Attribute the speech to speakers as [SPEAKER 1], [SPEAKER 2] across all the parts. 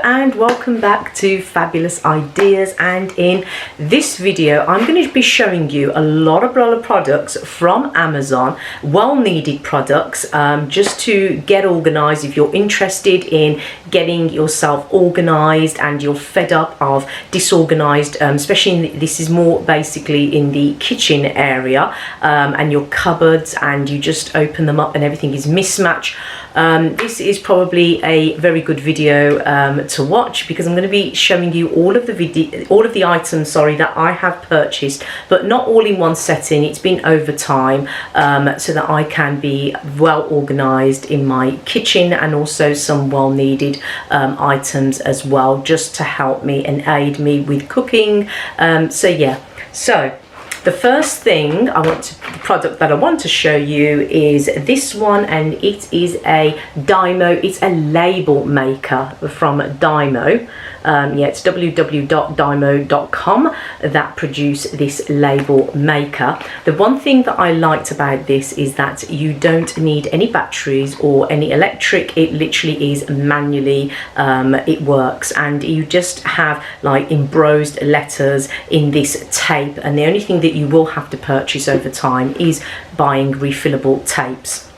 [SPEAKER 1] and welcome back to Fabulous Ideas, and in this video I'm going to be showing you a lot of products from Amazon, well needed products, just to get organized if you're interested in getting yourself organized and you're fed up of disorganized, especially this is more basically in the kitchen area, and your cupboards, and you just open them up and everything is mismatched. This is probably a very good video to watch, because I'm going to be showing you all of the items, that I have purchased, but not all in one setting. It's been over time, so that I can be well organized in my kitchen, and also some well needed items as well, just to help me and aid me with cooking. So the first thing the product that I want to show you is this one, and it is a Dymo. It's a label maker from Dymo. It's www.dymo.com that produce this label maker. The one thing that I liked about this is that you don't need any batteries or any electric. It literally is manually, it works, and you just have like embossed letters in this tape, and the only thing that you will have to purchase over time is buying refillable tapes.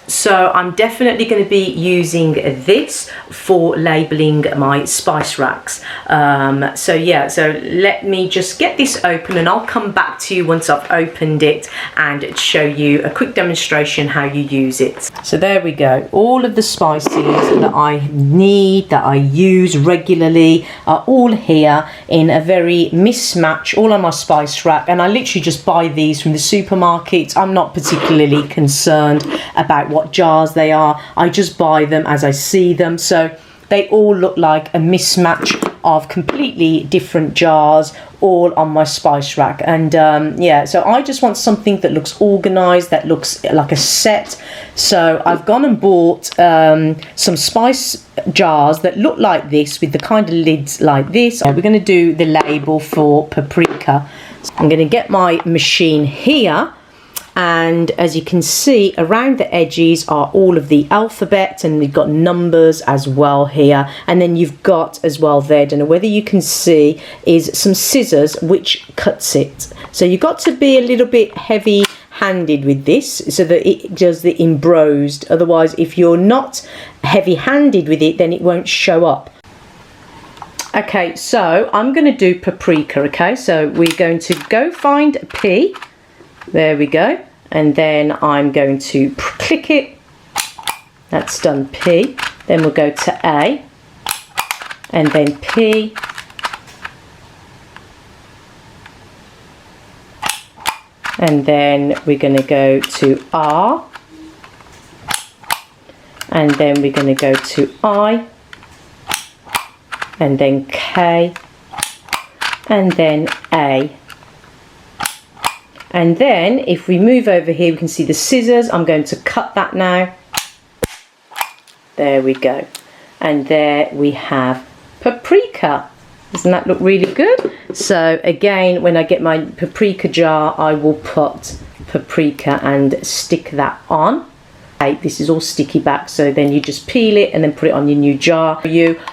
[SPEAKER 1] So I'm definitely going to be using this for labeling my spice racks. So let me just get this open, and I'll come back to you once I've opened it and show you a quick demonstration how you use it. So there we go. All of the spices that I need, that I use regularly, are all here in a very mismatch, all on my spice rack, and I literally just buy these from the supermarket. I'm not particularly concerned about what jars they are. I just buy them as I see them, so they all look like a mismatch of completely different jars, all on my spice rack. And so I just want something that looks organized, that looks like a set. So I've gone and bought some spice jars that look like this, with the kind of lids like this. We're going to do the label for paprika. So I'm going to get my machine here, and as you can see, around the edges are all of the alphabet, and we've got numbers as well here, and then you've got as well there, I don't know whether you can see, is some scissors which cuts it. So you've got to be a little bit heavy handed with this so that it does the embossed. Otherwise, if you're not heavy handed with it, then it won't show up. Okay, so I'm going to do paprika. Okay, so we're going to go find P. There we go, and then I'm going to click it. That's done P. Then we'll go to A, and then P, and then we're going to go to R, and then we're going to go to I, and then K, and then A. And then if we move over here, we can see the scissors. I'm going to cut that now. There we go. And there we have paprika. Doesn't that look really good? So again, when I get my paprika jar, I will put paprika and stick that on. This is all sticky back, so then you just peel it and then put it on your new jar.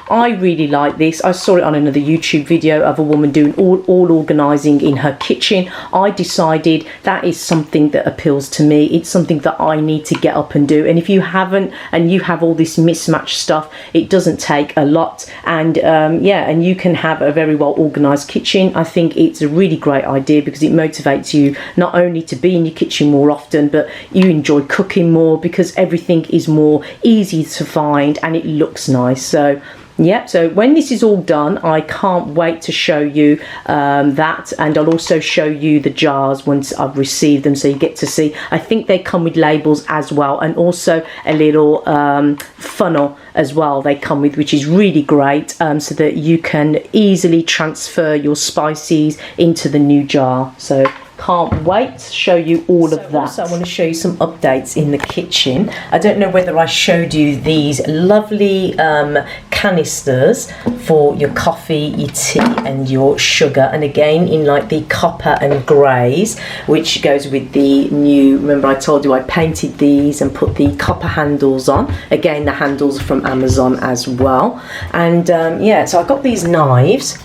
[SPEAKER 1] I really like this. I saw it on another YouTube video of a woman doing all organizing in her kitchen. I decided that is something that appeals to me. It's something that I need to get up and do. And if you haven't, and you have all this mismatched stuff, it doesn't take a lot, and and you can have a very well organized kitchen. I think it's a really great idea, because it motivates you not only to be in your kitchen more often, but you enjoy cooking more, because everything is more easy to find and it looks nice. So so when this is all done, I can't wait to show you that, and I'll also show you the jars once I've received them, so you get to see. I think they come with labels as well, and also a little funnel as well they come with, which is really great, so that you can easily transfer your spices into the new jar. So Can't wait to show you all of that. Also, I want to show you some updates in the kitchen. I don't know whether I showed you these lovely canisters for your coffee, your tea and your sugar, and again in like the copper and greys, which goes with the new, remember I told you I painted these and put the copper handles on. Again, the handles are from Amazon as well. And yeah, so I got these knives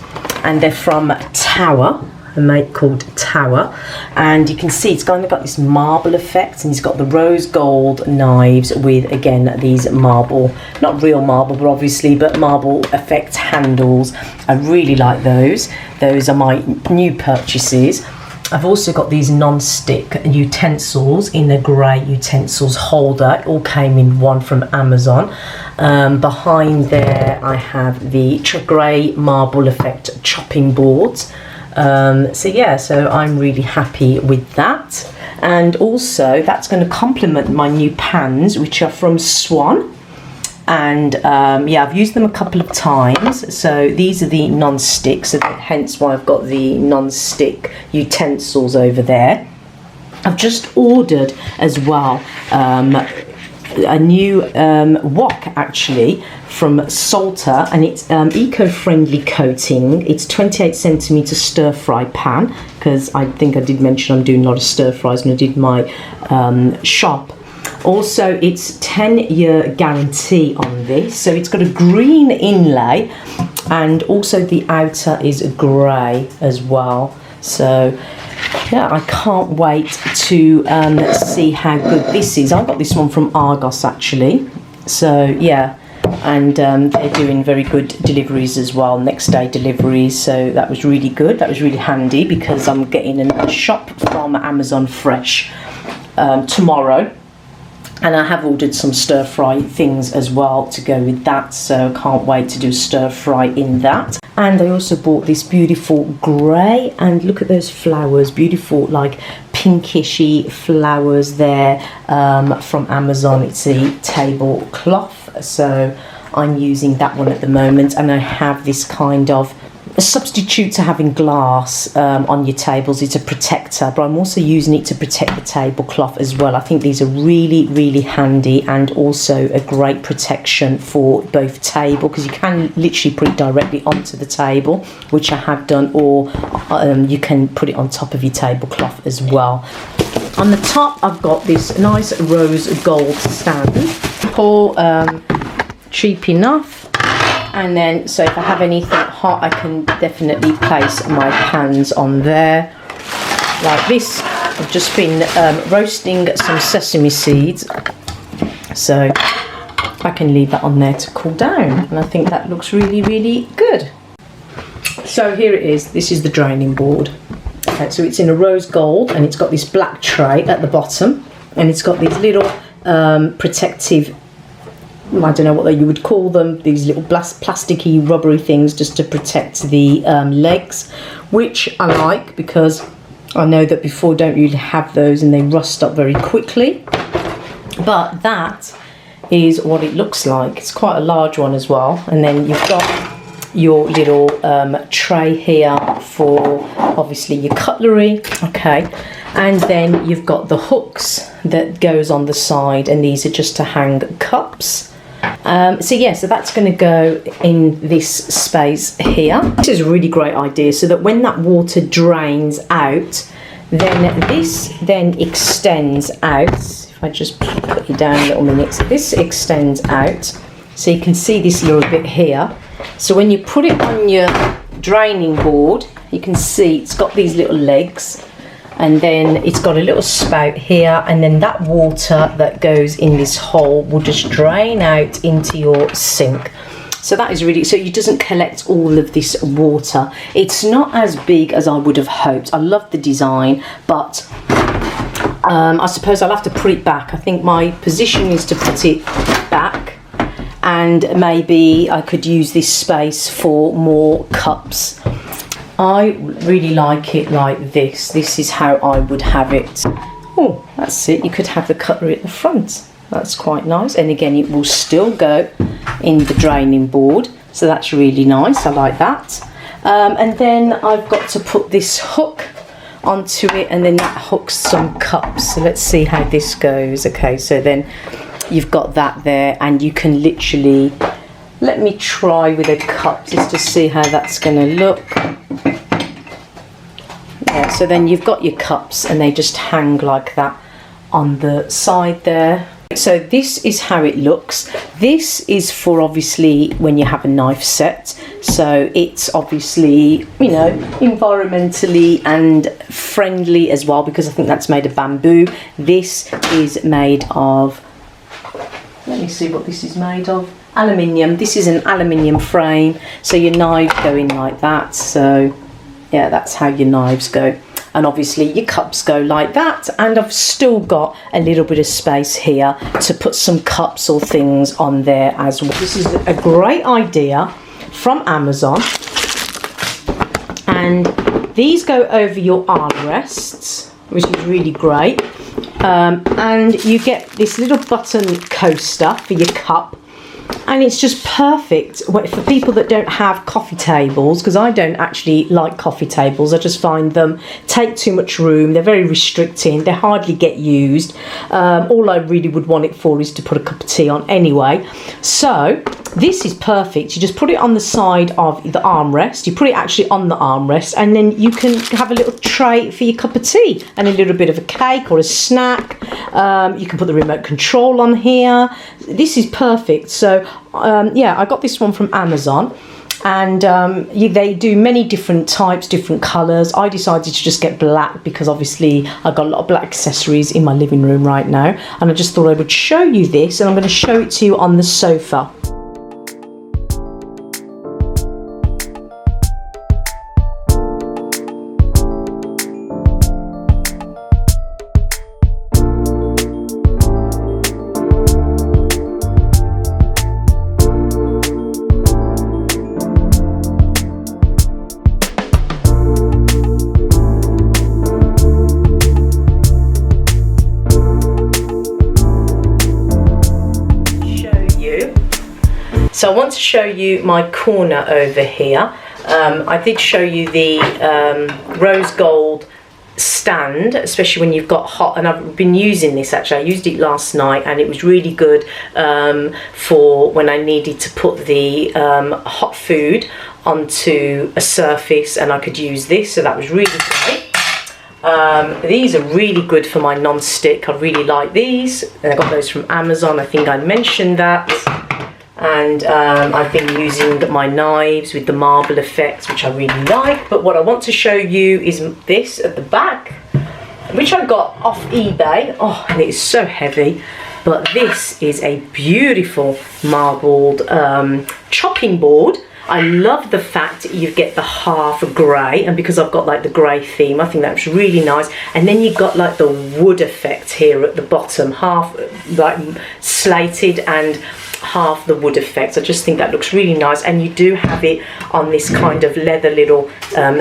[SPEAKER 1] and they're from Tower, a make called Tower, and you can see it's kind of got this marble effect, and it's got the rose gold knives with, again, these marble, not real marble but obviously, but marble effect handles. I really like those. Those are my new purchases. I've also got these non-stick utensils in a grey utensils holder. It all came in one from Amazon. Behind there I have the grey marble effect chopping boards. So yeah, so I'm really happy with that. And also that's going to complement my new pans, which are from Swan. And yeah, I've used them a couple of times. So these are the non-stick, so hence why I've got the non-stick utensils over there. I've just ordered as well a new wok actually from Salter, and it's eco-friendly coating. It's 28 centimeter stir fry pan, because I think I did mention I'm doing a lot of stir fries when I did my shop. Also, it's 10-year guarantee on this, so it's got a green inlay, and also the outer is grey as well. So yeah, I can't wait to see how good this is. I got this one from Argos actually, so yeah, and they're doing very good deliveries as well, next day deliveries, so that was really good. That was really handy because I'm getting a shop from Amazon Fresh tomorrow. And I have ordered some stir fry things as well to go with that, so I can't wait to do stir fry in that. And I also bought this beautiful grey, and look at those flowers, beautiful like pinkishy flowers there from Amazon. It's a tablecloth, so I'm using that one at the moment. And I have this kind of a substitute to having glass on your tables. It's a protector, but I'm also using it to protect the tablecloth as well. I think these are really, really handy, and also a great protection for both table, because you can literally put it directly onto the table, which I have done, or you can put it on top of your tablecloth as well. On the top I've got this nice rose gold stand, all cheap enough. And then, so if I have anything hot, I can definitely place my pans on there, like this. I've just been roasting some sesame seeds, so I can leave that on there to cool down, and I think that looks really, really good. So here it is. This is the draining board. Okay, so it's in a rose gold, and it's got this black tray at the bottom, and it's got these little protective, I don't know what you would call them, these little plasticky rubbery things just to protect the legs, which I like because I know that before don't really have those and they rust up very quickly. But that is what it looks like. It's quite a large one as well. And then you've got your little tray here for obviously your cutlery, okay, and then you've got the hooks that goes on the side, and these are just to hang cups. So yeah, so that's going to go in this space here. This is a really great idea, so that when that water drains out, then this then extends out. If I just put you down a little minute, so this extends out, so you can see this little bit here. So when you put it on your draining board, you can see it's got these little legs, and then it's got a little spout here, and then that water that goes in this hole will just drain out into your sink. So that is really, so it doesn't collect all of this water. It's not as big as I would have hoped. I love the design, but I suppose I'll have to put it back. I think my position is to put it back, and maybe I could use this space for more cups. I really like it like this. This is how I would have it. Oh, that's it. You could have the cutlery at the front. That's quite nice. And again, it will still go in the draining board. So that's really nice. I like that. And then I've got to put this hook onto it, and then that hooks some cups. So let's see how this goes. Okay, so then you've got that there, and you can literally, let me try with a cup just to see how that's going to look. Yeah, so then you've got your cups and they just hang like that on the side there. So this is how it looks. This is for obviously when you have a knife set. So it's obviously, you know, environmentally and friendly as well, because I think that's made of bamboo. This is made of, let me see what this is made of. Aluminium. This is an aluminium frame. So your knives go in like that. So yeah, that's how your knives go. And obviously your cups go like that, and I've still got a little bit of space here to put some cups or things on there as well. This is a great idea from Amazon, and these go over your armrests, which is really great. And you get this little button coaster for your cup, and it's just perfect for people that don't have coffee tables, because I don't actually like coffee tables. I just find them take too much room. They're very restricting. They hardly get used. All I really would want it for is to put a cup of tea on anyway. So this is perfect. You just put it on the side of the armrest. You put it actually on the armrest, and then you can have a little tray for your cup of tea and a little bit of a cake or a snack. You can put the remote control on here. This is perfect. So yeah, I got this one from Amazon, and they do many different types, different colours. I decided to just get black because obviously I've got a lot of black accessories in my living room right now, and I just thought I would show you this, and I'm going to show it to you on the sofa. So I want to show you my corner over here. I did show you the rose gold stand, especially when you've got hot, and I've been using this actually. I used it last night, and it was really good for when I needed to put the hot food onto a surface, and I could use this, so that was really great. These are really good for my non-stick. I really like these. I got those from Amazon. I think I mentioned that. And I've been using my knives with the marble effect, which I really like. But what I want to show you is this at the back, which I got off eBay. Oh, and it's so heavy. But this is a beautiful marbled chopping board. I love the fact you get the half grey, and because I've got like the grey theme, I think that's really nice. And then you've got like the wood effect here at the bottom, half like slated and half the wood effect. I just think that looks really nice, and you do have it on this kind of leather little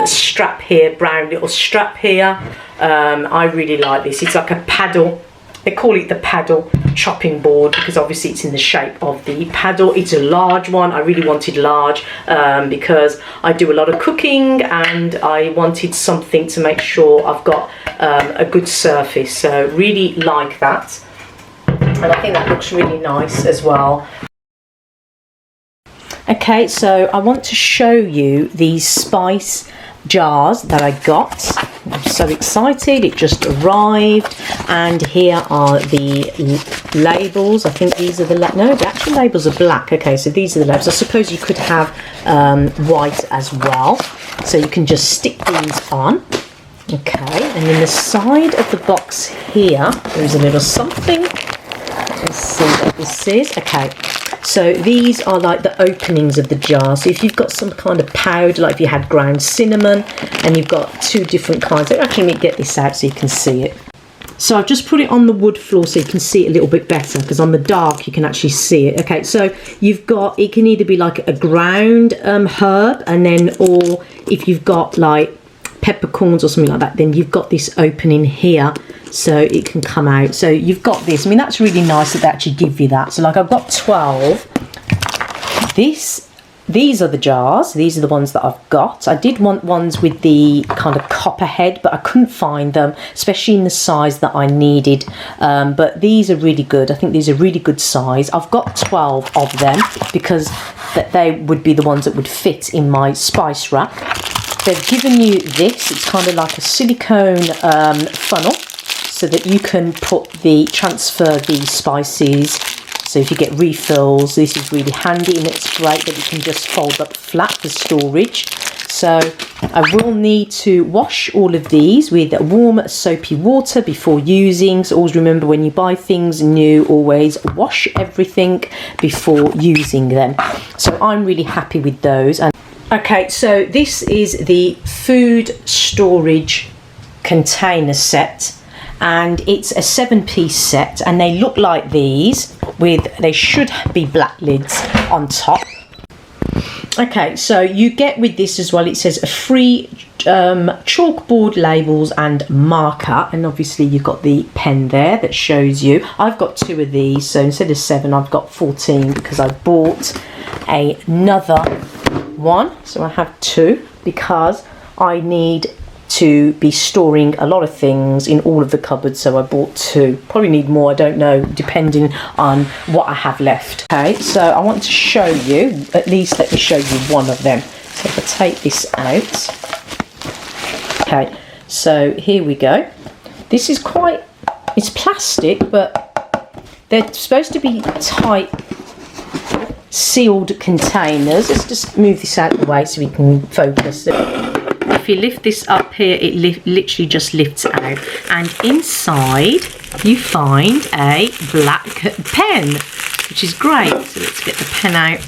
[SPEAKER 1] strap here, brown little strap here. I really like this. It's like a paddle. They call it the paddle chopping board because obviously it's in the shape of the paddle. It's a large one. I really wanted large because I do a lot of cooking, and I wanted something to make sure I've got a good surface. So really like that. And I think that looks really nice as well. Okay, so I want to show you these spice jars that I got. I'm so excited, it just arrived, and here are the labels. I think these are the no, the actual labels are black. Okay, so these are the labels. I suppose you could have white as well, so you can just stick these on. Okay, and in the side of the box here there's a little something. Let's see what this is. Okay, so these are like the openings of the jar. So if you've got some kind of powder, like if you had ground cinnamon, and you've got two different kinds. Actually, let me get this out so you can see it. So I've just put it on the wood floor so you can see it a little bit better, because on the dark you can actually see it. Okay, so you've got, it can either be like a ground herb, and then, or if you've got like peppercorns or something like that, then you've got this opening here so it can come out. So you've got this. I mean, that's really nice that they actually give you that. So like I've got 12. these are the jars. These are the ones that I've got. I did want ones with the kind of copper head, but I couldn't find them, especially in the size that I needed. But these are really good. I think these are really good size. I've got 12 of them because they would be the ones that would fit in my spice rack. They've given you this. It's kind of like a silicone funnel, so that you can transfer the spices. So if you get refills, this is really handy, and it's great that you can just fold up flat for storage. So I will need to wash all of these with warm soapy water before using. So always remember, when you buy things new, always wash everything before using them. So I'm really happy with those. And okay, so this is the food storage container set, and it's a 7-piece set, and they look like these they should be black lids on top. Okay, so you get with this as well, it says a free chalkboard, labels and marker, and obviously you've got the pen there that shows you. I've got 2 of these, so instead of 7 I've got 14 because I bought another one, so I have 2 because I need to be storing a lot of things in all of the cupboards, so I bought 2. Probably need more, I don't know, depending on what I have left. Okay, so I want to show you, at least let me show you one of them. So if I take this out, okay, so here we go. This is it's plastic, but they're supposed to be tight sealed containers. Let's just move this out of the way so we can focus. If you lift this up here, it literally just lifts out, and inside you find a black pen, which is great. So let's get the pen out.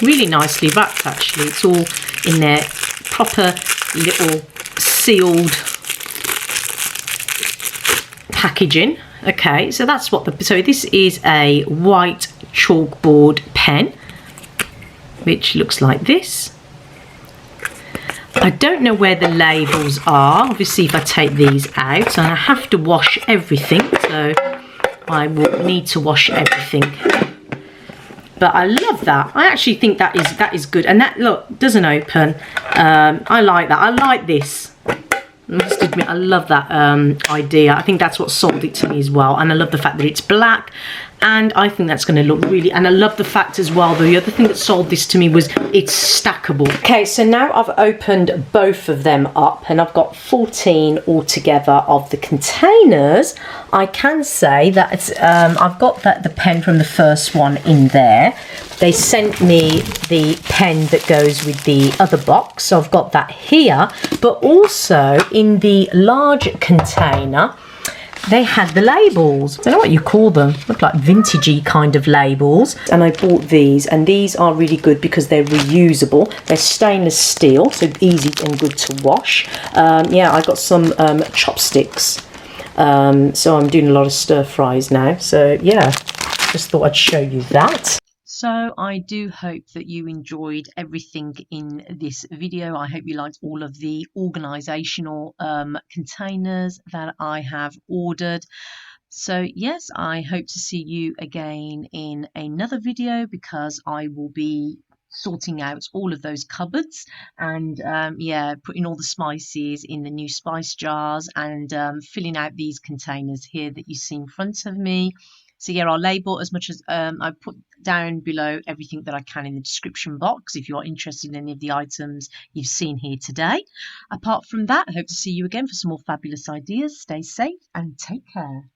[SPEAKER 1] Really nicely wrapped, actually. It's all in their proper little sealed packaging. Okay, so that's what so this is a white chalkboard pen, which looks like this. I don't know where the labels are. Obviously, if I take these out, and I have to wash everything, so I will need to wash everything. But I love that. I actually think that is good. And that, look, doesn't open. I like that. I like this. I must admit, I love that idea. I think that's what sold it to me as well. And I love the fact that it's black. And I think that's going to look really... And I love the fact as well, the other thing that sold this to me was it's stackable. Okay, so now I've opened both of them up, and I've got 14 altogether of the containers. I can say that I've got the pen from the first one in there. They sent me the pen that goes with the other box, so I've got that here. But also in the large container, they had the labels. I don't know what you call them. Look like vintagey kind of labels. And I bought these, and these are really good because they're reusable. They're stainless steel, so easy and good to wash. Yeah, I got some chopsticks. So I'm doing a lot of stir fries now. So yeah, just thought I'd show you that. So I do hope that you enjoyed everything in this video. I hope you liked all of the organisational containers that I have ordered. So yes, I hope to see you again in another video, because I will be sorting out all of those cupboards and yeah, putting all the spices in the new spice jars and filling out these containers here that you see in front of me. So yeah, I'll label as much as I put down below everything that I can in the description box if you are interested in any of the items you've seen here today. Apart from that, I hope to see you again for some more fabulous ideas. Stay safe and take care.